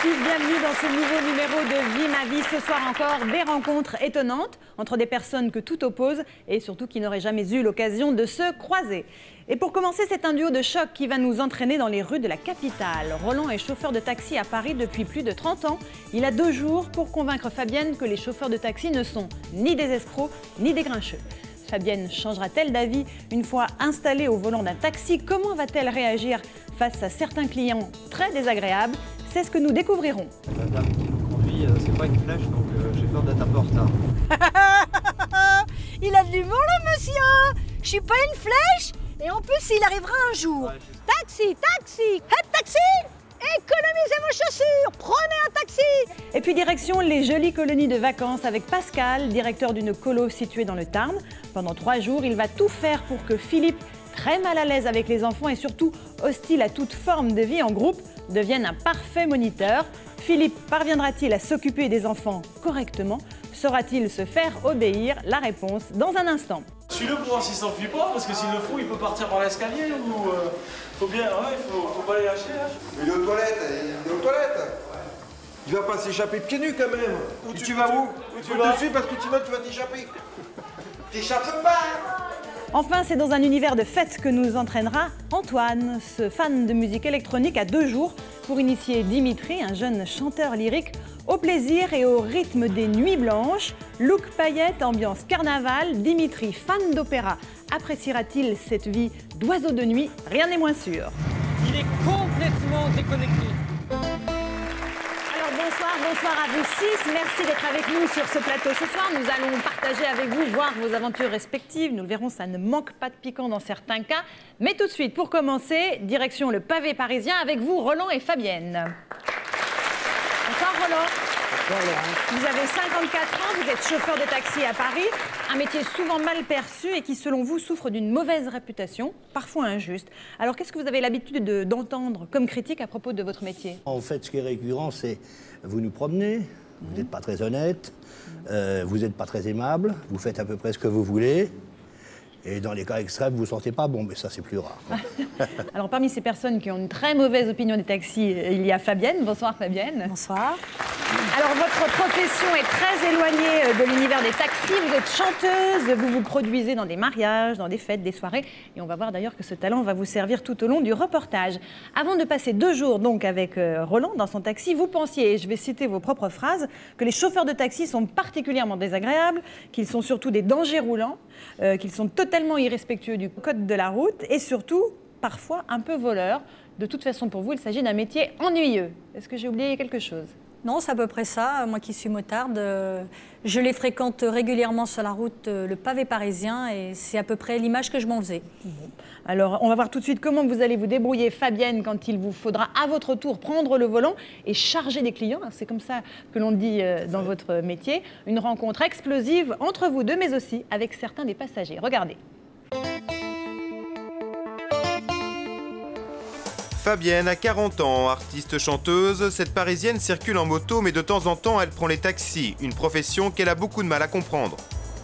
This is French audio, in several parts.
tous, bienvenue dans ce nouveau numéro de Vie ma vie. Ce soir encore, des rencontres étonnantes entre des personnes que tout oppose et surtout qui n'auraient jamais eu l'occasion de se croiser. Et pour commencer, c'est un duo de choc qui va nous entraîner dans les rues de la capitale. Roland est chauffeur de taxi à Paris depuis plus de 30 ans. Il a 2 jours pour convaincre Fabienne que les chauffeurs de taxi ne sont ni des escrocs ni des grincheux. Fabienne changera-t-elle d'avis une fois installée au volant d'un taxi? Comment va-t-elle réagir face à certains clients très désagréables? C'est ce que nous découvrirons. La dame qui nous conduit, c'est pas une flèche, donc j'ai peur d'être un peu en retard. Il a de l'humour, le monsieur. Je suis pas une flèche. Et en plus, il arrivera un jour. Ouais, Taxi, taxi, hey, taxi. Économisez vos chaussures, prenez un taxi. Et puis direction les jolies colonies de vacances avec Pascal, directeur d'une colo située dans le Tarn. Pendant 3 jours, il va tout faire pour que Philippe, très mal à l'aise avec les enfants et surtout hostile à toute forme de vie en groupe, devienne un parfait moniteur. Philippe parviendra-t-il à s'occuper des enfants correctement? Saura-t-il se faire obéir? La réponse dans un instant. Suis-le pour voir s'il s'enfuit pas, parce que s'il le fout, il peut partir par l'escalier ou faut bien, ouais, faut pas les lâcher là. Il est aux toilettes, il est aux toilettes. Il va pas s'échapper pieds nus quand même. Tu vas où? tu vas te suis parce que sinon tu vas t'échapper. T'échappes pas. Enfin, c'est dans un univers de fête que nous entraînera Antoine. Ce fan de musique électronique a 2 jours pour initier Dimitri, un jeune chanteur lyrique, au plaisir et au rythme des nuits blanches. Look paillettes, ambiance carnaval, Dimitri, fan d'opéra, appréciera-t-il cette vie d'oiseau de nuit? Rien n'est moins sûr. Il est complètement déconnecté. Alors bonsoir à vous 6. Merci d'être avec nous sur ce plateau ce soir. Nous allons partager avec vous, voir vos aventures respectives. Nous le verrons, ça ne manque pas de piquant dans certains cas. Mais tout de suite, pour commencer, direction le pavé parisien avec vous, Roland et Fabienne. Bonsoir Roland. Vous avez 54 ans, vous êtes chauffeur de taxi à Paris, un métier souvent mal perçu et qui, selon vous, souffre d'une mauvaise réputation, parfois injuste. Alors, qu'est-ce que vous avez l'habitude d'entendre comme critique à propos de votre métier? En fait, ce qui est récurrent, c'est vous nous promenez, vous n'êtes pas très honnête, vous n'êtes pas très aimable, vous faites à peu près ce que vous voulez. Et dans les cas extrêmes, vous ne sentez pas bon, mais ça, c'est plus rare. Alors, parmi ces personnes qui ont une très mauvaise opinion des taxis, il y a Fabienne. Bonsoir, Fabienne. Bonsoir. Alors, votre profession est très éloignée de l'univers des taxis. Vous êtes chanteuse, vous vous produisez dans des mariages, dans des fêtes, des soirées. Et on va voir d'ailleurs que ce talent va vous servir tout au long du reportage. Avant de passer 2 jours donc avec Roland dans son taxi, vous pensiez, et je vais citer vos propres phrases, que les chauffeurs de taxi sont particulièrement désagréables, qu'ils sont surtout des dangers roulants, qu'ils sont totalement irrespectueux du code de la route et surtout, parfois, un peu voleurs. De toute façon, pour vous, il s'agit d'un métier ennuyeux. Est-ce que j'ai oublié quelque chose? Non, c'est à peu près ça. Moi qui suis motarde, je les fréquente régulièrement sur la route, le pavé parisien, et c'est à peu près l'image que je m'en faisais. Bon. Alors, on va voir tout de suite comment vous allez vous débrouiller, Fabienne, quand il vous faudra à votre tour prendre le volant et charger des clients. C'est comme ça que l'on dit dans votre métier. Une rencontre explosive entre vous deux, mais aussi avec certains des passagers. Regardez. Fabienne a 40 ans, artiste chanteuse. Cette Parisienne circule en moto, mais de temps en temps, elle prend les taxis, une profession qu'elle a beaucoup de mal à comprendre.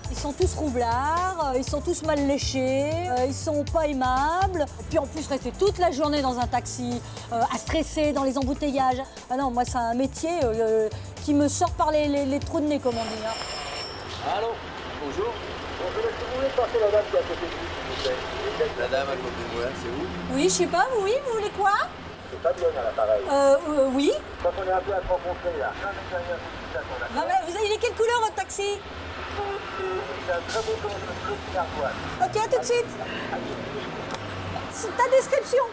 Ils sont tous roublards, ils sont tous mal léchés, ils sont pas aimables. Puis en plus, rester toute la journée dans un taxi, à stresser dans les embouteillages. Ah non, moi, c'est un métier qui me sort par les trous de nez, comme on dit. Hein. Allô, bonjour. Bonjour, est-ce que vous voulez passer la dame qui est à côté de vous, s'il vous plaît? La dame à côté de moi, c'est où? Oui, je sais pas, oui, vous voulez quoi? C'est Fabienne à l'appareil. Oui. Quand on est un peu à se rencontrer là. Non, mais vous avez, il est quelle couleur votre taxi? C'est un très beau bleu qui ardoise. Ok, à tout de suite. C'est ta description.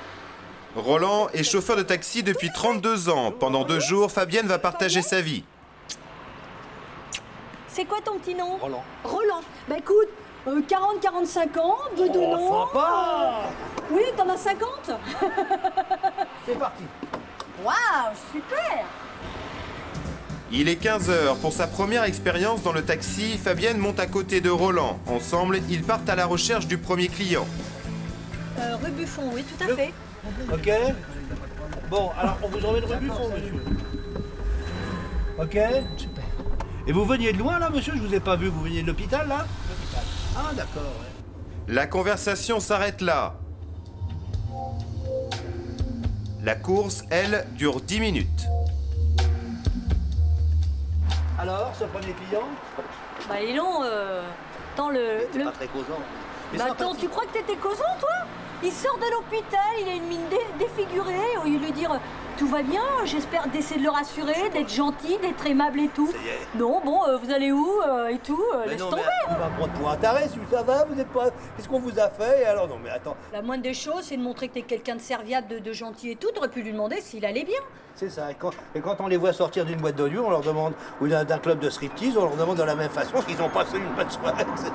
Roland est chauffeur de taxi depuis 32 ans. Pendant 2 jours, Fabienne va partager sa vie. C'est quoi ton petit nom? Roland. Roland. Bah écoute, 40-45 ans, bedonnant. Sympa. Oui, t'en as 50. C'est parti. Waouh, super. Il est 15h. Pour sa première expérience dans le taxi, Fabienne monte à côté de Roland. Ensemble, ils partent à la recherche du premier client. Rue Buffon, oui, tout à fait. Ok. Bon, alors on vous emmène rue Buffon, monsieur. Ok. Super. Et vous veniez de loin, là, monsieur? Je vous ai pas vu. Vous veniez de l'hôpital, là? L'hôpital. Ah, d'accord, ouais. La conversation s'arrête là. La course, elle, dure 10 minutes. Alors, ce premier client? Bah, ils l'ont. Attends, C'est pas très causant. Mais Bah, c'est attends, sympathique. tu crois que t'étais causant, toi? Il sort de l'hôpital, il a une mine défigurée. Au lieu de lui dire tout va bien, j'espère d'essayer de le rassurer, d'être gentil, d'être aimable et tout. Ça y est. Non, bon, vous allez où et tout, Mais laisse non, tomber. mais on va prendre pour un taré, si ça va, vous êtes pas... Qu'est-ce qu'on vous a fait? Alors non, mais attends, La moindre des choses, c'est de montrer que t'es quelqu'un de serviable, de gentil et tout. T'aurais pu lui demander s'il allait bien. c'est ça. Et quand on les voit sortir d'une boîte de nuit, on leur demande, ou d'un club de striptease, on leur demande de la même façon s'ils ont passé une bonne soirée, etc.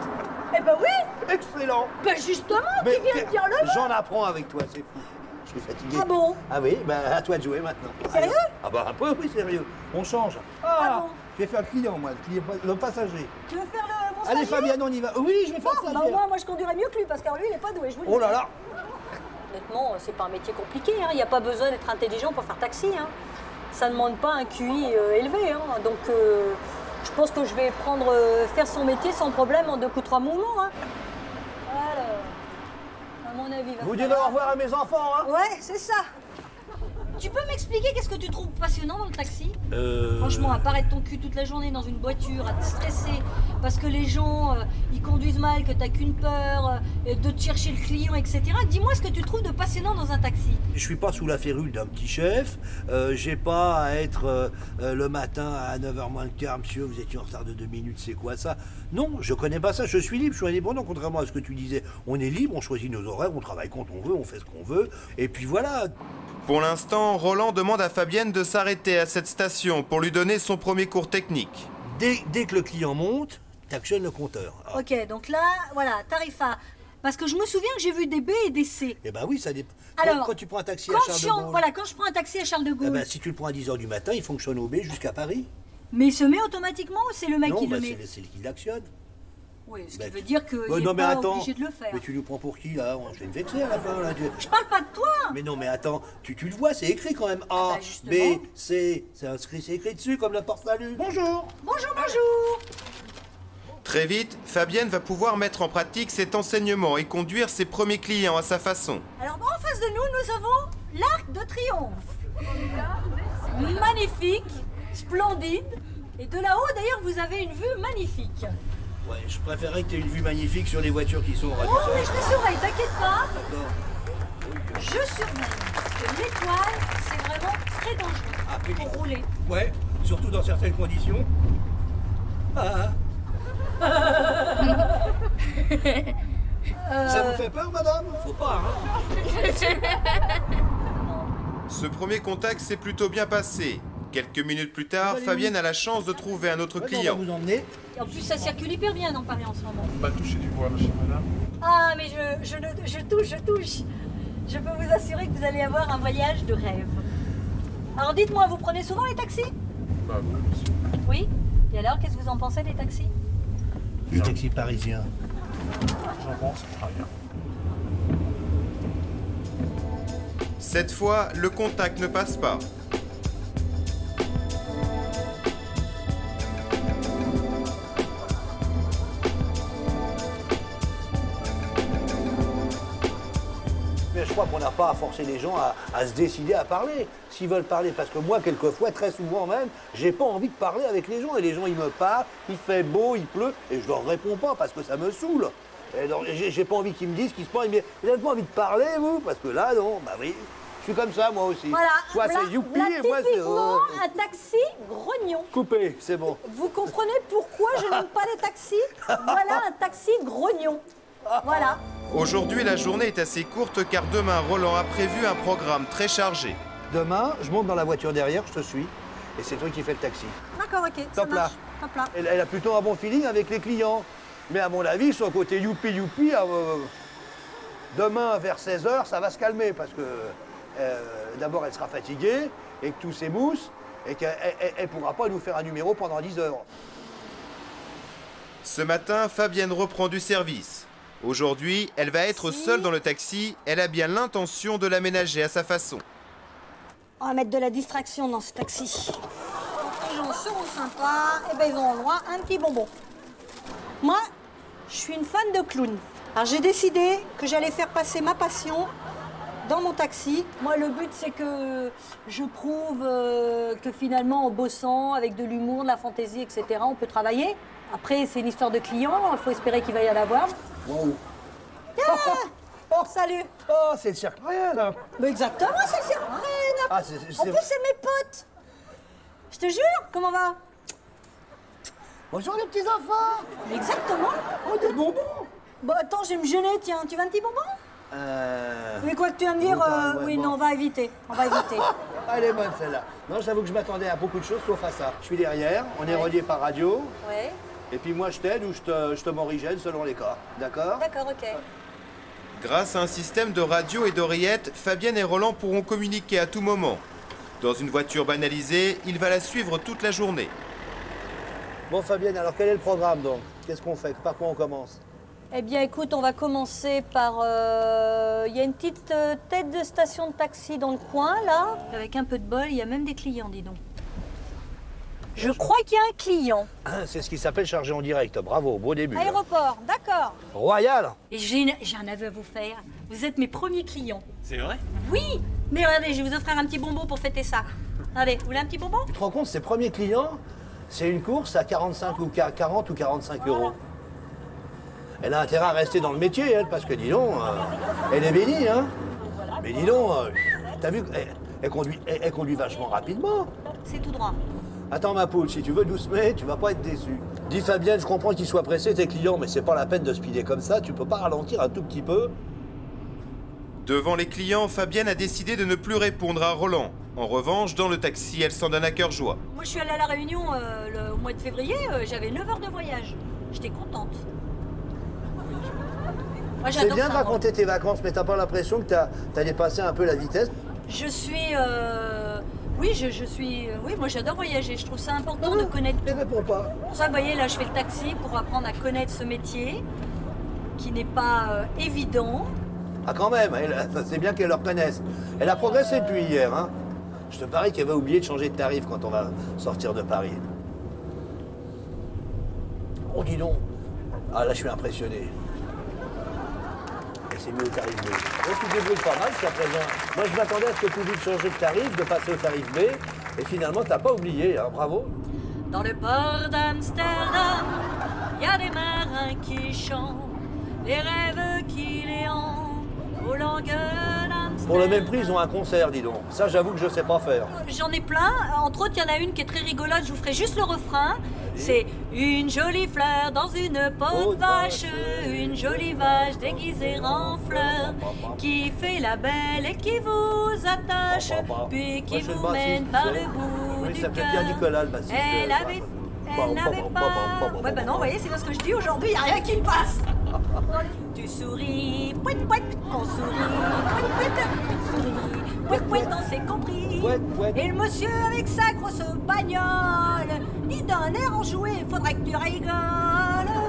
Eh ben oui. Excellent. Ben justement, qui vient de dire le mot. J'en apprends avec toi, c'est fou. Je suis fatigué. Ah bon? Ah oui, ben à toi de jouer maintenant. Sérieux? Ah bah un peu, oui, sérieux. On change. Ah bon? Je vais faire le client, moi, le passager. Tu veux faire mon Allez, stagiaire? Fabienne, on y va. Oui, je vais faire Bon, ça. bah, moi, je conduirais mieux que lui, parce que lui, il est pas doué, je vous le dis. Oh là là. Honnêtement, c'est pas un métier compliqué, hein. Il n'y a pas besoin d'être intelligent pour faire taxi, hein. Ça ne demande pas un QI élevé, hein. Donc, je pense que je vais faire son métier sans problème en 2 coups 3 mouvements, hein. Alors, à mon avis, Vous direz au revoir à mes enfants, hein. Ouais, c'est ça. Tu peux m'expliquer qu'est-ce que tu trouves passionnant dans le taxi? Franchement, à part être ton cul toute la journée dans une voiture, à te stresser parce que les gens, ils conduisent mal, que t'as qu'une peur, de te chercher le client, etc. Dis-moi ce que tu trouves de passionnant dans un taxi. Je suis pas sous la férule d'un petit chef, j'ai pas à être le matin à 9h moins le quart, monsieur, vous étiez en retard de 2 minutes, c'est quoi ça? Non, je connais pas ça, je suis libre, je suis indépendant, contrairement à ce que tu disais. On est libre, on choisit nos horaires, on travaille quand on veut, on fait ce qu'on veut, et puis voilà. Pour l'instant, Roland demande à Fabienne de s'arrêter à cette station pour lui donner son premier cours technique. Dès que le client monte, t'actionnes le compteur. Ah. Ok, donc là, voilà, tarif A. Parce que je me souviens que j'ai vu des B et des C. Eh ben oui, ça dépend. Alors, quand tu prends un taxi à Quand Charles je, de Gaulle, voilà, quand je prends un taxi à Charles de eh Gaulle, ben, si tu le prends à 10h du matin, il fonctionne au B jusqu'à Paris. mais il se met automatiquement ou c'est le mec Non, qui le bah, met? c'est lui qui l'actionne. Oui, ce Bah, qui veut dire qu'il Bah, n'est non, mais pas attends, obligé de le faire. mais tu le prends pour qui, là? Je vais me vexer à la fin, là. Je parle pas de toi. Mais non, mais attends, tu le vois, c'est écrit quand même. A, bah, justement. B, C, c'est écrit dessus comme la porte-salut. Bonjour. Bonjour, bonjour. Très vite, Fabienne va pouvoir mettre en pratique cet enseignement et conduire ses premiers clients à sa façon. Alors, en face de nous, nous avons l'Arc de Triomphe. Magnifique, splendide. Et de là-haut, d'ailleurs, vous avez une vue magnifique. Ouais, je préférerais que tu aies une vue magnifique sur les voitures qui sont au Oh, radiateur. mais je te surveille, t'inquiète pas. D'accord. Je surveille. Parce que l'étoile, c'est vraiment très dangereux Ah, puis- pour rouler. Ouais, surtout dans certaines conditions. Ah. Ça vous fait peur, madame? Faut pas, hein. Ce premier contact s'est plutôt bien passé. Quelques minutes plus tard, Fabienne a la chance de trouver un autre Ouais, on client. va vous emmener. Et en plus, ça circule hyper bien dans Paris en ce moment. On va toucher du bois chez madame. Ah, mais je touche. Je peux vous assurer que vous allez avoir un voyage de rêve. Alors dites-moi, vous prenez souvent les taxis? Bah oui, monsieur. Oui. Et alors, qu'est-ce que vous en pensez des taxis? Du taxi parisien. J'en pense rien. Cette fois, le contact ne passe pas. Mais je crois qu'on n'a pas à forcer les gens à se décider à parler, s'ils veulent parler. Parce que moi, quelquefois, très souvent même, j'ai pas envie de parler avec les gens. Et les gens, ils me parlent, il fait beau, il pleut, et je leur réponds pas parce que ça me saoule. Et donc, j'ai pas envie qu'ils me disent, qu'ils se parlent. Ils me disent, vous n'avez pas envie de parler, vous? Parce que là, non, bah oui. Je suis comme ça, moi aussi. Voilà. Soit voilà, c'est youpi, voilà et moi, c'est... typiquement un taxi grognon. Coupé, c'est bon. Vous comprenez pourquoi je n'aime pas les taxis? Voilà un taxi grognon. Voilà. Aujourd'hui, la journée est assez courte car demain, Roland a prévu un programme très chargé. Demain, je monte dans la voiture derrière, je te suis. Et c'est toi qui fais le taxi. D'accord, ok. Ça Top là. marche. Top là. Elle a plutôt un bon feeling avec les clients. Mais à mon avis, son côté youpi, demain vers 16h, ça va se calmer parce que d'abord, elle sera fatiguée et que tout s'émousse et qu'elle ne pourra pas nous faire un numéro pendant 10 heures. Ce matin, Fabienne reprend du service. Aujourd'hui, elle va être seule dans le taxi. Elle a bien l'intention de l'aménager à sa façon. On va mettre de la distraction dans ce taxi. Les gens seront sympas, et ben ils auront le droit à un petit bonbon. Moi, je suis une fan de clown. Alors j'ai décidé que j'allais faire passer ma passion dans mon taxi. Moi, le but, c'est que je prouve que finalement, en bossant avec de l'humour, de la fantaisie, etc., on peut travailler. Après, c'est une histoire de client, il faut espérer qu'il va y en avoir. Wow. Salut. Oh, c'est le cirque Ryan, là. Mais exactement, c'est le cirque Ryan. Ah, En plus, c'est mes potes. Je te jure, comment va? Bonjour les petits enfants. Exactement. Oh, des bonbons. Bon, attends, je vais me gêner, tiens. Tu veux un petit bonbon? Mais quoi que tu vas me dire? Ouais, Oui, bon. non, on va éviter. On va éviter. Elle est bonne celle-là. Non, j'avoue que je m'attendais à beaucoup de choses sauf à ça. Je suis derrière, on est reliés par radio. Ouais. Et puis moi je t'aide ou je te morigène selon les cas. D'accord? D'accord, ok. Grâce à un système de radio et d'oreillettes, Fabienne et Roland pourront communiquer à tout moment. Dans une voiture banalisée, il va la suivre toute la journée. Bon Fabienne, alors quel est le programme donc? Qu'est-ce qu'on fait? Par quoi on commence? Eh bien, écoute, on va commencer par... Il y a une petite tête de station de taxi dans le coin, là. Avec un peu de bol, il y a même des clients, dis donc. Je crois qu'il y a un client. C'est ce qui s'appelle charger en direct. Bravo, beau début. Aéroport, d'accord. Royal. Et j'ai un aveu à vous faire. Vous êtes mes premiers clients. C'est vrai? Oui. Mais regardez, je vais vous offrir un petit bonbon pour fêter ça. Allez, vous voulez un petit bonbon? Tu te rends compte, ses premiers clients, c'est une course à 40 ou 45 euros. Elle a intérêt à rester dans le métier, elle, parce que dis donc, elle est bénie, hein. Mais dis donc, t'as vu, elle conduit vachement rapidement. C'est tout droit. Attends ma poule, si tu veux doucement, tu vas pas être déçu. Dis Fabienne, je comprends qu'ils soient pressés, tes clients, mais c'est pas la peine de speeder comme ça, tu peux pas ralentir un tout petit peu? Devant les clients, Fabienne a décidé de ne plus répondre à Roland. En revanche, dans le taxi, elle s'en donne à cœur joie. Moi, je suis allée à La Réunion au mois de février, j'avais 9 heures de voyage. J'étais contente. Moi, C'est j'adore bien de ça, moi. raconter tes vacances, mais t'as pas l'impression que t'as dépassé un peu la vitesse? Je suis... Oui, je suis... Oui, moi j'adore voyager. Je trouve ça important de connaître Ne tout. réponds pas. Pour ça, vous voyez, là, je fais le taxi pour apprendre à connaître ce métier qui n'est pas évident. Ah quand même, c'est bien qu'elle le reconnaisse. Elle a progressé depuis hier, hein. Je te parie qu'elle va oublier de changer de tarif quand on va sortir de Paris. Oh, dis donc. Ah là, je suis impressionné. Elle s'est mise au tarif B. Oh, tu te débrouilles pas mal jusqu'à présent. Moi, je m'attendais à ce que tu oublies de changer de tarif, de passer au tarif B. Et finalement, t'as pas oublié, hein. Bravo. Dans le port d'Amsterdam, il y a des marins qui chantent, les rêves qui les hantent, aux langues d'Amsterdam. Pour le même prix, ils ont un concert, dis donc. Ça, j'avoue que je sais pas faire. J'en ai plein. Entre autres, il y en a une qui est très rigolote. Je vous ferai juste le refrain. C'est une jolie fleur dans une peau de vache, une jolie vache déguisée en fleur, qui fait la belle et qui vous attache, puis qui vous mène par le bout Oui, du ça s'appelle Pierre cœur. Nicolas, le bassiste. Elle n'avait pas... Ouais, bah non, vous voyez, c'est parce que je dis aujourd'hui, il n'y a rien qui me passe. Tu souris, pouet, pouet, on sourit, pouet, pouet, tu souris, pouet, pouet, on s'est compris. Pouet, pouet. Et le monsieur avec sa grosse bagnole, dit d'un air enjoué, faudrait que tu rigoles.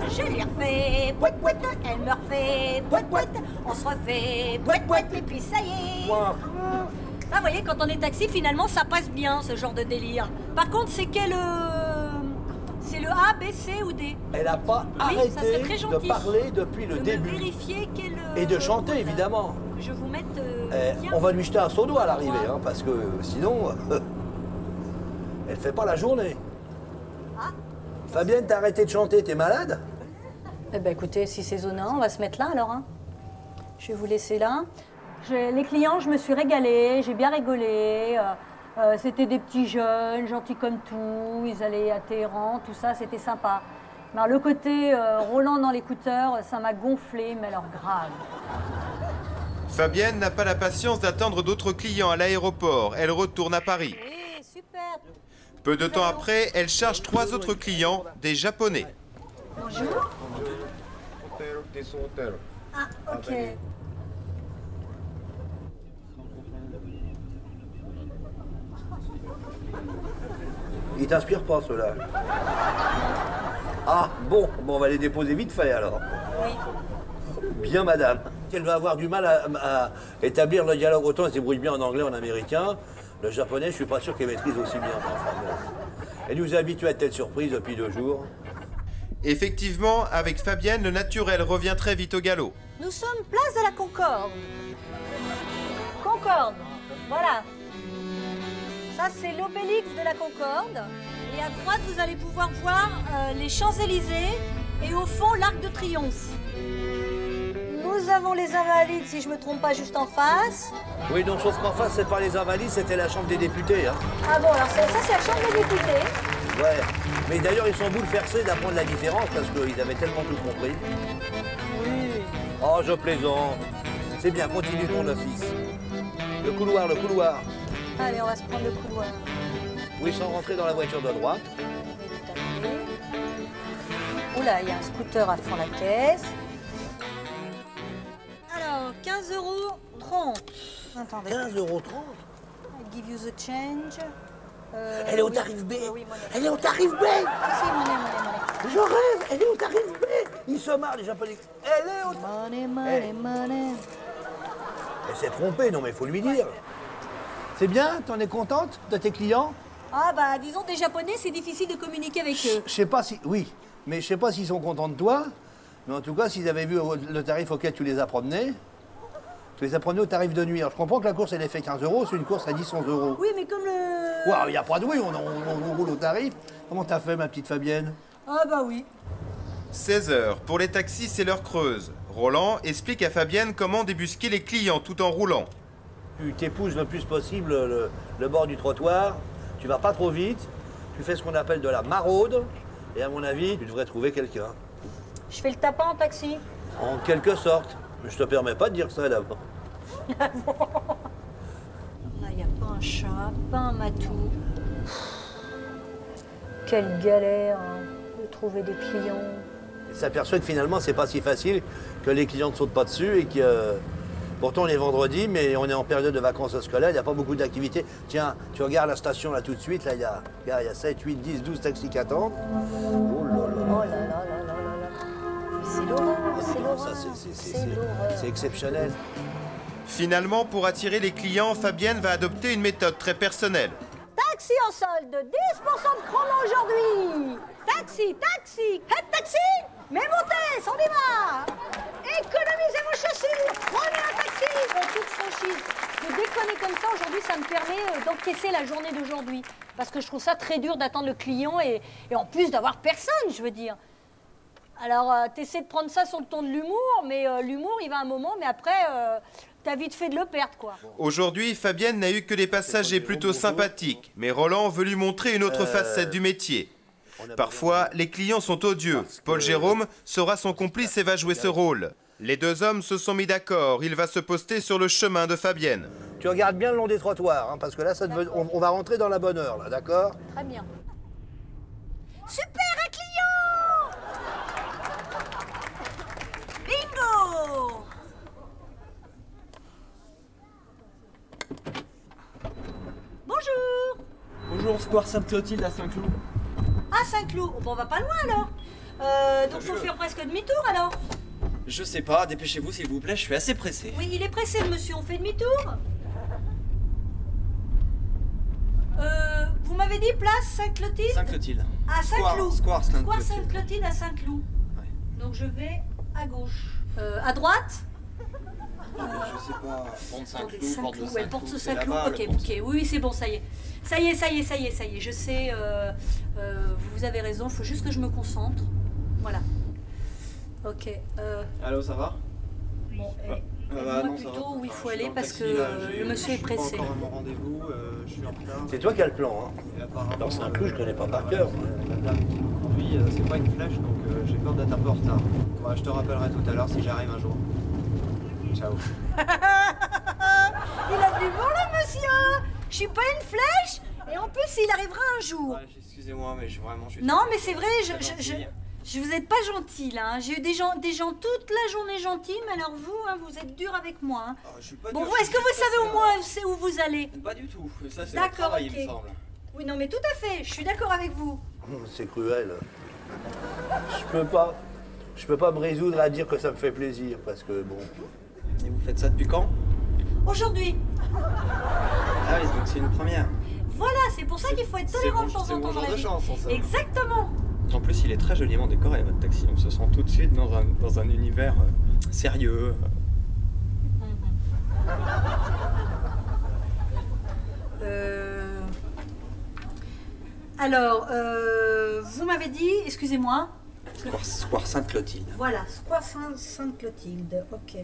Je l'ai refait, pouet, pouet, elle me refait, pouet, pouet, on se refait, pouet, pouet, et puis ça y est. Ça, vous voyez, quand on est taxi, finalement, ça passe bien, ce genre de délire. Par contre, c'est quel... C'est le A, B, C ou D? Elle n'a pas Oui, ça serait arrêté très de gentil. parler depuis le De me début. vérifier quel... Et de chanter, évidemment. Je vous mette... bien. On va lui jeter un seau d'eau à l'arrivée, hein, parce que sinon, elle fait pas la journée. Ah. Fabienne, t'as arrêté de chanter, t'es malade? Eh ben écoutez, si c'est zona, on va se mettre là alors. Hein. Je vais vous laisser là. Les clients, je me suis régalée, j'ai bien rigolé. C'était des petits jeunes, gentils comme tout, ils allaient à Téhéran, tout ça, c'était sympa. Mais alors, le côté Roland dans l'écouteur, ça m'a gonflé, mais alors grave. Fabienne n'a pas la patience d'attendre d'autres clients à l'aéroport. Elle retourne à Paris. Oui, super. Peu de temps après, elle charge 3 autres clients, des Japonais. Bonjour. Ah, ok. Il t'inspire pas, ceux-là. Ah, bon, on va les déposer vite fait, alors. Oui. Bien, madame. Elle va avoir du mal à établir le dialogue. Autant elle se débrouille bien en anglais, en américain. Le japonais, je suis pas sûr qu'elle maîtrise aussi bien. Enfin, bon. Elle nous est habituée à de telles surprises depuis 2 jours. Effectivement, avec Fabienne, le naturel revient très vite au galop. Nous sommes place de la Concorde. Concorde. Voilà. Ça, c'est l'obélisque de la Concorde. Et à droite, vous allez pouvoir voir les Champs-Élysées et au fond, l'Arc de Triomphe. Nous avons les Invalides, si je ne me trompe pas, juste en face. Oui, donc sauf qu'en face, c'est pas les Invalides, c'était la Chambre des députés. Hein. Ah bon, alors ça, c'est la Chambre des députés. Ouais. Mais d'ailleurs, ils sont bouleversés d'apprendre la différence parce qu'ils avaient tellement tout compris. Oui. Oh, je plaisante. C'est bien, continue ton office. Le couloir, le couloir. Allez, on va se prendre le couloir. Oui, sans rentrer dans la voiture de droite. Oula, il y a un scooter à fond la caisse. Alors, 15,30 €. Attendez. 15,30 €. I give you the change. Elle est au tarif B. Oui, monnaie. Elle est au tarif B. Si, monnaie. Je rêve, elle est au tarif B. Ils se marrent, les Japonais. Elle est au Monnaie. Elle s'est trompée, non mais il faut lui dire. C'est bien, t'en es contente de tes clients? Ah bah, disons, des Japonais, c'est difficile de communiquer avec eux. Je sais pas si... Oui, mais je sais pas s'ils sont contents de toi. Mais en tout cas, s'ils avaient vu le tarif auquel tu les as promenés, tu les as promenés au tarif de nuit. Alors, je comprends que la course, elle est fait 15 €, c'est une course à 10-11 €. Oui, mais comme le... Waouh, il n'y a pas de oui, on roule au tarif. Comment t'as fait, ma petite Fabienne? Ah bah oui. 16 h. Pour les taxis, c'est l'heure creuse. Roland explique à Fabienne comment débusquer les clients tout en roulant. Tu t'épouses le plus possible le bord du trottoir, tu vas pas trop vite, tu fais ce qu'on appelle de la maraude, et à mon avis, tu devrais trouver quelqu'un. Je fais le tapin en taxi. En quelque sorte. Mais je te permets pas de dire ça d'abord. Là, il n'y a pas un chat, pas un matou. Quelle galère hein, de trouver des clients. Il s'aperçoit que finalement, c'est pas si facile, que les clients ne sautent pas dessus et que... Pourtant, on est vendredi, mais on est en période de vacances scolaires, il n'y a pas beaucoup d'activités. Tiens, tu regardes la station là tout de suite, là, il y a 7, 8, 10, 12 taxis qui attendent. Oh là là. Oh là là là là là là. C'est l'horreur, c'est l'horreur. C'est l'horreur. C'est exceptionnel. Finalement, pour attirer les clients, Fabienne va adopter une méthode très personnelle. Taxi en solde, 10% de promo aujourd'hui. Taxi, head taxi, mais montez, s'en y va. Économisez vos chaussures, prenez un taxi. En toute franchise, de déconner comme ça, aujourd'hui, ça me permet d'encaisser la journée d'aujourd'hui. Parce que je trouve ça très dur d'attendre le client et en plus d'avoir personne, je veux dire. Alors, t'essaies de prendre ça sur le ton de l'humour, mais l'humour, il va un moment, mais après, t'as vite fait de le perdre, quoi. Aujourd'hui, Fabienne n'a eu que des passagers plutôt sympathiques, mais Roland veut lui montrer une autre facette du métier. Parfois, les clients sont odieux. Paul Jérôme sera son complice et va jouer ce rôle. Les deux hommes se sont mis d'accord, il va se poster sur le chemin de Fabienne. Tu regardes bien le long des trottoirs, hein, parce que là, on va rentrer dans la bonne heure, là, d'accord? Très bien. Super, un client! Bingo! Bonjour! Bonjour, Square Sainte-Clotilde à Saint-Cloud. Ah, Saint-Cloud. Bon, on va pas loin alors. Donc faut faire presque demi-tour alors. Je sais pas, dépêchez-vous s'il vous plaît, je suis assez pressé. Oui, il est pressé le monsieur, on fait demi-tour. Vous m'avez dit place Sainte-Clotilde? Sainte-Clotilde. À Saint-Cloud. Square Sainte-Clotilde. Sainte-Clotilde à Saint-Cloud. Ouais. Donc je vais à gauche. À droite? Je sais pas, porte Saint-Cloud, porte de Ouais, Saint-Cloud. porte c'est Saint-Cloud, là-bas, ok, le porte. ok, oui, c'est bon, ça y est. Ça y est, je sais, vous avez raison, il faut juste que je me concentre. Voilà. Ok. Allô, ça va? Bon, bah, moi non, ça va. plutôt où il faut Je suis aller dans le parce taxi, que là, le monsieur est pressé. Je suis pas encore à mon rendez-vous, je suis en retard. C'est toi qui as le plan, hein? Et apparemment, Dans Saint-Cloud, je connais pas par cœur. La dame qui conduit, c'est pas une flèche, donc j'ai peur d'être un peu en retard. Ouais, je te rappellerai tout à l'heure si j'arrive un jour. Ciao. Il a du bon là, monsieur. Je suis pas une flèche. Et en plus, il arrivera un jour. Ouais, excusez-moi, mais vraiment, je suis... Non, mais c'est vrai, gentil. je vous êtes pas gentil là. Hein. J'ai eu des gens toute la journée gentils, mais alors vous, hein, vous êtes dur avec moi. Hein. Ah, je suis pas Bon, dur, vous, est-ce que vous savez au moins où vous allez? Pas du tout, ça c'est le D'accord, travail, ok. il me semble. Oui, non, mais tout à fait. Je suis d'accord avec vous. C'est cruel. Je peux pas me résoudre à dire que ça me fait plaisir, parce que bon... Et vous faites ça depuis quand? Aujourd'hui. Ah oui, donc c'est une première. Voilà, c'est pour ça qu'il faut être tolérant de temps en temps dans la vie. Chance, en somme. Exactement. En plus, il est très joliment décoré, votre taxi. On se sent tout de suite dans un univers sérieux. Alors, vous m'avez dit, excusez-moi. Square Sainte-Clotilde. Voilà, Square Sainte-Clotilde, ok.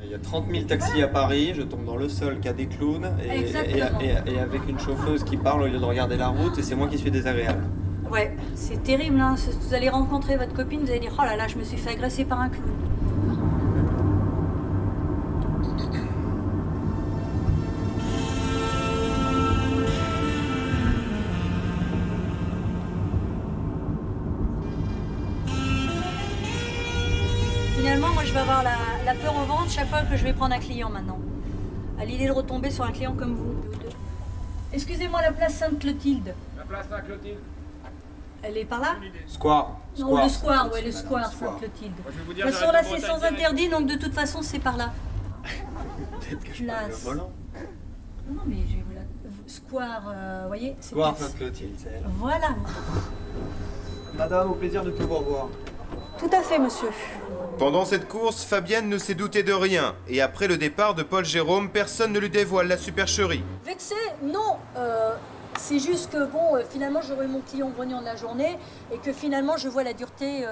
Il y a 30 000 taxis à Paris, je tombe dans le seul qui a des clowns et avec une chauffeuse qui parle au lieu de regarder la route et c'est moi qui suis désagréable. Ouais, c'est terrible, hein. Vous allez rencontrer votre copine, vous allez dire, oh là là, je me suis fait agresser par un clown. Finalement, moi, je vais avoir la peur au ventre chaque fois que je vais prendre un client maintenant. À l'idée de retomber sur un client comme vous. Excusez-moi, la place Sainte-Clotilde. La place Sainte-Clotilde. Elle est par là? Square. Non, le square, ouais, le square Sainte-Clotilde. De toute façon, là, c'est sans interdit, donc de toute façon, c'est par là. Peut-être que je parle le volant. Non, mais je vais vous la... Square, vous voyez? Square Sainte-Clotilde, c'est elle. Voilà. Madame, au plaisir de vous revoir. Tout à fait, monsieur. Pendant cette course, Fabienne ne s'est doutée de rien. Et après le départ de Paul Jérôme, personne ne lui dévoile la supercherie. Vexé? Non. C'est juste que, bon, finalement, j'aurai mon client grognon de la journée et que finalement, je vois la dureté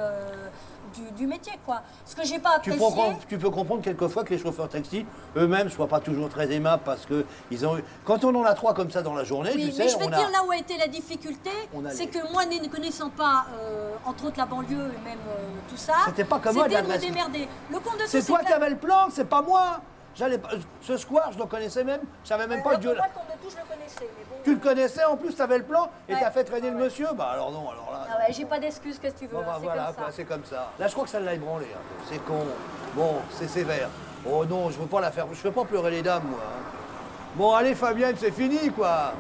du métier, quoi. Ce que j'ai pas apprécié... Tu peux comprendre quelquefois que les chauffeurs taxi, eux-mêmes, soient pas toujours très aimables parce que ils ont... Quand on en a 3 comme ça dans la journée, oui, tu sais, mais je vais te dire là où a été la difficulté, c'est que moi, ne connaissant pas, entre autres, la banlieue et même tout ça, c'était pas commode, c'était de me démerder. Le compte de tout, c'est toi qui avais le plan, c'est pas moi. J'allais pas... Ce square, je le connaissais même, je savais même pas que Dieu... Le compte de tout, je le connaissais, mais bon... Tu le connaissais, en plus, tu avais le plan, et t'as fait traîner le monsieur. Bah alors non, alors là... Ah ouais, j'ai pas d'excuses, qu'est-ce que tu veux, Bon, bah, voilà, c'est comme ça. Là, je crois que ça l'a ébranlé. Hein. C'est con. Bon, c'est sévère. Oh non, je veux pas la faire... Je veux pas pleurer les dames, moi. Hein. Bon, allez, Fabienne, c'est fini, quoi.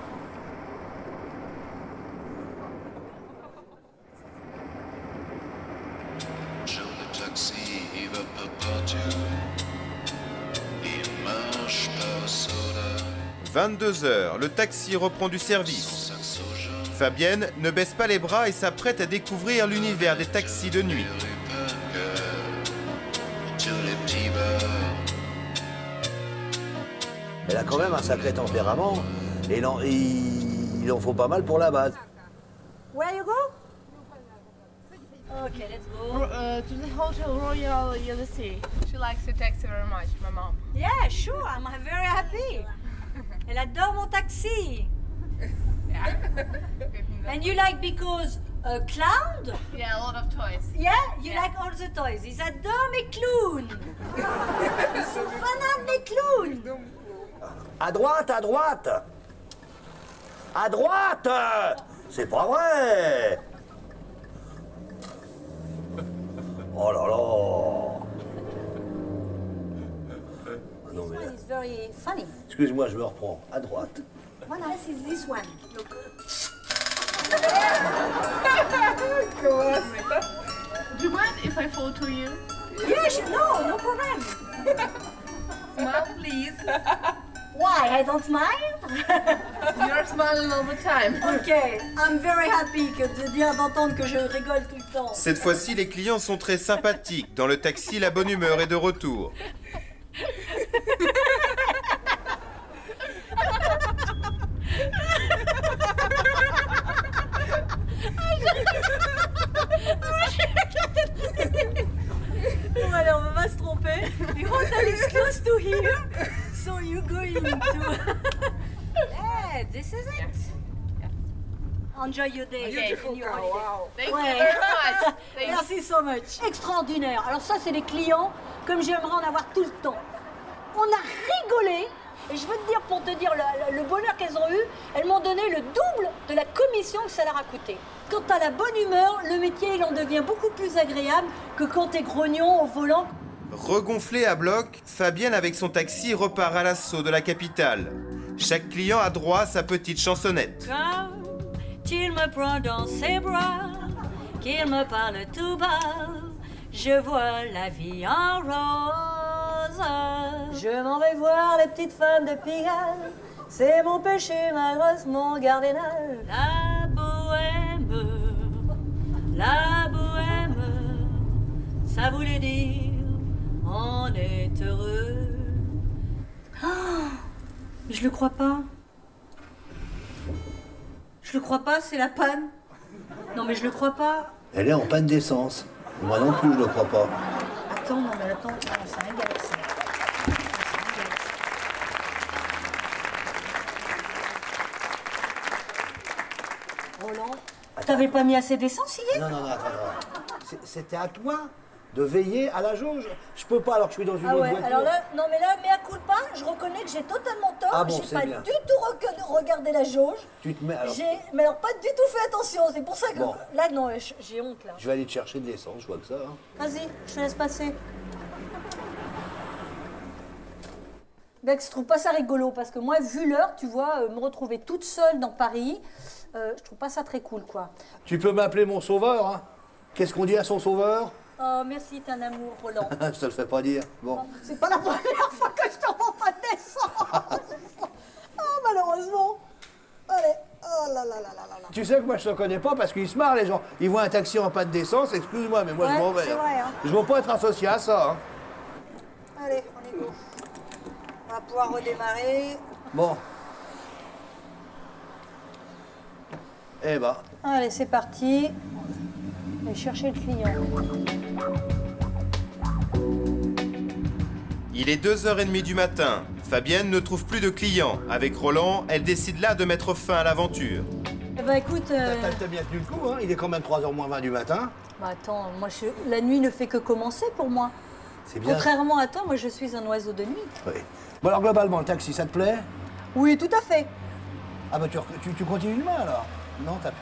Sur le taxi, il va pas partir. Il marche pas soda. 22h, le taxi reprend du service. Fabienne ne baisse pas les bras et s'apprête à découvrir l'univers des taxis de nuit. Elle a quand même un sacré tempérament, et il en faut pas mal pour la base. Where you go? Okay, let's go. To the Hotel Royal Ulysses. She likes the taxi very much, my mom. Yeah, sure, I'm very happy. Elle adore mon taxi. Yeah. And you like because clown? Yeah, a lot of toys. Yeah, you like all the toys. Ils adorent mes clowns. Ils sont fanats de mes clowns. À droite, à droite. À droite. C'est pas vrai. Oh là là. Non, mais... It's very funny. Excuse-moi, je me reprends. À droite. Voilà, c'est this one. Look. Do you mind if I photo you? Yes, no problem. Smile, please. Why? I don't smile? You're smiling all the time. Okay, I'm very happy de dire d'entendre que je rigole tout le temps. Cette fois-ci, les clients sont très sympathiques. Dans le taxi, la bonne humeur est de retour. Bon, allez, on va pas se tromper. The hotel is close to here, so you're going to... Yeah, this is it. Yes. Enjoy your day. Beautiful in your girl, holiday. wow. Thank Ouais. you very much. Thank Merci so much. Extraordinaire. Alors ça, c'est les clients comme j'aimerais en avoir tout le temps. On a rigolé. Et je veux te dire, pour te dire le bonheur qu'elles ont eu, elles m'ont donné le double de la commission que ça leur a coûté. Quand t'as la bonne humeur, le métier, il en devient beaucoup plus agréable que quand t'es grognon au volant. Regonflée à bloc, Fabienne avec son taxi repart à l'assaut de la capitale. Chaque client a droit à sa petite chansonnette. Qu'il me prend dans ses bras, qu'il me parle tout bas, je vois la vie en rose. Je m'en vais voir les petites femmes de Pigalle, c'est mon péché, ma grosse, mon cardinal. La bohème, ça voulait dire on est heureux. Oh, je le crois pas. Je le crois pas, c'est la panne. Non mais je le crois pas. Elle est en panne d'essence. Moi non plus, je le crois pas. Attends, non mais attends, non, c'est un gars, ça. Roland, t'avais pas mis assez d'essence hier? Non, attends. C'était à toi de veiller à la jauge. Je peux pas alors que je suis dans une autre voiture. Alors là, non mais là, mea culpa, je reconnais que j'ai totalement tort. Ah bon, j'ai c'est pas bien. du tout regardé la jauge. Tu te mets alors. Mais alors pas du tout fait attention, c'est pour ça que Bon. là non, j'ai honte là. Je vais aller te chercher de l'essence, je vois que ça. Hein. Vas-y, je te laisse passer. Bex, je trouve pas ça rigolo parce que moi, vu l'heure, tu vois, me retrouver toute seule dans Paris, je trouve pas ça très cool, quoi. Tu peux m'appeler mon sauveur, hein. Qu'est-ce qu'on dit à son sauveur? Oh, merci, t'es un amour, Roland. Je te le fais pas dire. Bon. C'est pas la première fois que je t'envoie pas de descente. Oh, malheureusement. Allez, oh là là là là là là. Tu sais que moi je te connais pas parce qu'ils se marrent les gens. Ils voient un taxi en panne d'essence, excuse-moi, mais moi je m'en vais. C'est vrai, hein. Je veux pas être associé à ça. Hein. Allez, on est go. On va pouvoir redémarrer. Bon. Eh ben. Allez, c'est parti. Je vais chercher le client. Il est 2h30 du matin. Fabienne ne trouve plus de clients. Avec Roland, elle décide là de mettre fin à l'aventure. Eh ben écoute... T'as bien tenu le coup, hein. Il est quand même 3h moins 20 du matin. Bah attends, moi la nuit ne fait que commencer pour moi. C'est bien. Contrairement à toi, moi je suis un oiseau de nuit. Oui. Bon alors globalement, le taxi, ça te plaît? Oui, tout à fait. Ah bah tu continues demain alors? Non, t'as...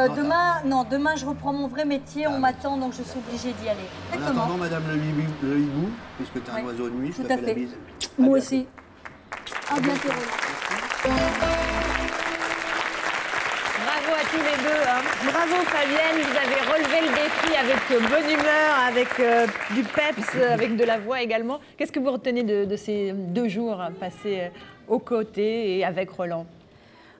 Demain je reprends mon vrai métier, on m'attend donc je suis obligée d'y aller. En attendant, madame le hibou, puisque t'es un oiseau de nuit, je te fais la bise. Moi aussi. À bientôt, Roland. Bravo à tous les deux. Hein. Bravo Fabienne, vous avez relevé le défi avec bonne humeur, avec du peps, avec de la voix également. Qu'est-ce que vous retenez de ces 2 jours passés aux côtés et avec Roland?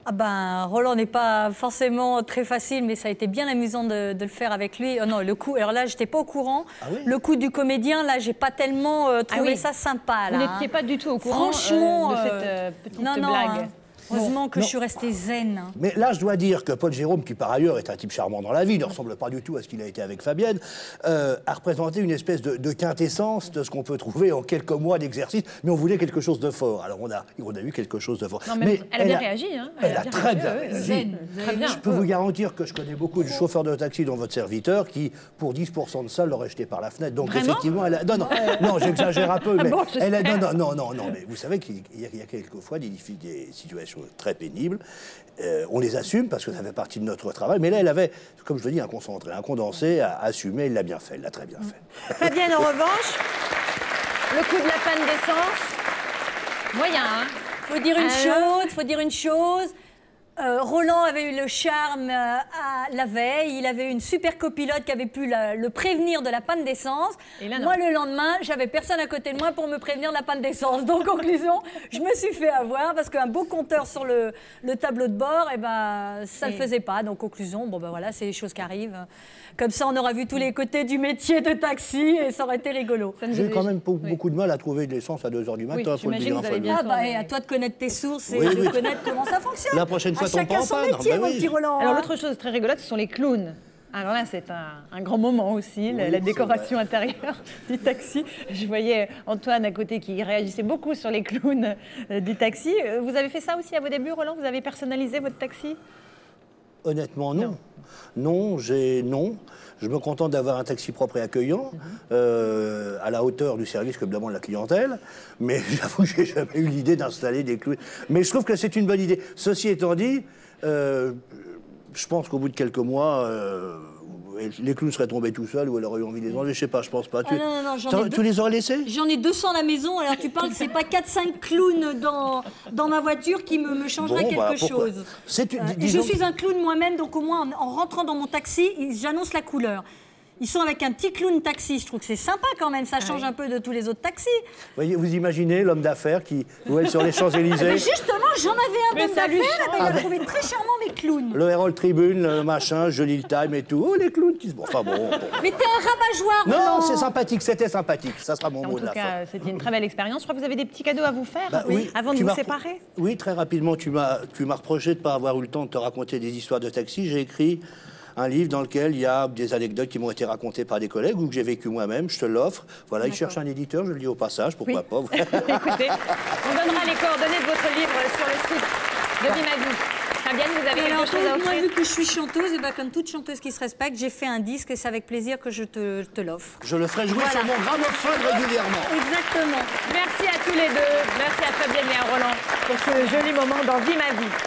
Ah ben, Roland n'est pas forcément très facile, mais ça a été bien amusant de le faire avec lui. Oh non, le coup, alors là, j'étais pas au courant. Ah oui? Le coup du comédien, là, j'ai pas tellement trouvé ça sympa. Là, vous n'étiez pas du tout au courant franchement, de cette petite blague. Hein. Heureusement que je suis restée zen. Mais là, je dois dire que Paul Jérôme, qui par ailleurs est un type charmant dans la vie, ne ressemble pas du tout à ce qu'il a été avec Fabienne, a représenté une espèce de quintessence de ce qu'on peut trouver en quelques mois d'exercice. Mais on voulait quelque chose de fort. Alors on a eu quelque chose de fort. Non, mais elle a bien réagi. Hein. Elle a très bien réagi. Zen, très bien. Je peux vous garantir que je connais beaucoup de chauffeurs de taxi dont votre serviteur qui, pour 10% de ça, l'auraient jeté par la fenêtre. Donc vraiment effectivement, elle a... Non, j'exagère un peu, mais bon, elle a... Non, mais vous savez qu'il y a quelquefois des situations très pénibles. On les assume parce que ça fait partie de notre travail. Mais là, elle avait, comme je le dis, un concentré, un condensé à assumer. Elle l'a bien fait, elle l'a très bien fait. Fabienne, en revanche, le coup de la panne d'essence, moyen. Hein. Faut dire une chose. Roland avait eu le charme la veille, il avait une super copilote qui avait pu le prévenir de la panne d'essence. Moi, le lendemain, j'avais personne à côté de moi pour me prévenir de la panne d'essence. Donc, conclusion, je me suis fait avoir parce qu'un beau compteur sur le tableau de bord, ça ne le faisait pas. Donc, conclusion, bon ben voilà, c'est les choses qui arrivent. Comme ça, on aura vu tous les côtés du métier de taxi et ça aurait été rigolo. J'ai quand même beaucoup de mal à trouver de l'essence à 2h du matin. Oui, j'imagine que vous avez bien à toi de connaître tes sources et de connaître comment ça fonctionne. La prochaine fois, chacun son métier, mon petit Roland. Alors, l'autre chose très rigolote, ce sont les clowns. Alors là, c'est un grand moment aussi, la décoration intérieure du taxi. Je voyais Antoine à côté qui réagissait beaucoup sur les clowns du taxi. Vous avez fait ça aussi à vos débuts, Roland? Vous avez personnalisé votre taxi? Honnêtement, non. Non, je me contente d'avoir un taxi propre et accueillant, à la hauteur du service que demande la clientèle. Mais j'avoue que j'ai jamais eu l'idée d'installer des clowns. Mais je trouve que c'est une bonne idée. Ceci étant dit, je pense qu'au bout de quelques mois, les clowns seraient tombés tout seuls ou elle aurait eu envie de les enlever. Je sais pas, je pense pas. Tu les aurais laissés? J'en ai 200 à la maison. Alors tu parles, c'est pas 4-5 clowns dans ma voiture qui me changeraient quelque chose. Je suis un clown moi-même, donc au moins en rentrant dans mon taxi, j'annonce la couleur. Ils sont avec un petit clown taxi. Je trouve que c'est sympa quand même. Ça change un peu de tous les autres taxis. Voyez, vous imaginez l'homme d'affaires qui roule sur les Champs-Élysées. Mais justement, j'en avais un d'homme d'affaires. Il a trouvé très charmant mes clowns. Le Herald Tribune, le machin, je lis le Time et tout. Oh, les clowns qui se... Bon, enfin bon. Mais t'es un rabat-joie, Non, c'est sympathique, c'était sympathique. Ça sera mon mot de la fin. En tout cas, c'était une très belle expérience. Je crois que vous avez des petits cadeaux à vous faire avant de vous séparer. Oui, très rapidement, tu m'as reproché de ne pas avoir eu le temps de te raconter des histoires de taxi. J'ai écrit un livre dans lequel il y a des anecdotes qui m'ont été racontées par des collègues ou que j'ai vécu moi-même. Je te l'offre. Voilà, il cherche un éditeur, je le dis au passage, pourquoi pas. Écoutez, on donnera les coordonnées de votre livre sur le site de Vie ma vie. Fabienne, vous avez quelque chose à offrir? Moi, vu que je suis chanteuse, et comme toute chanteuse qui se respecte, j'ai fait un disque et c'est avec plaisir que je te l'offre. Je le ferai jouer sur mon gramophone régulièrement. Exactement. Merci à tous les deux. Merci à Fabienne et à Roland pour ce joli moment dans Vie ma vie.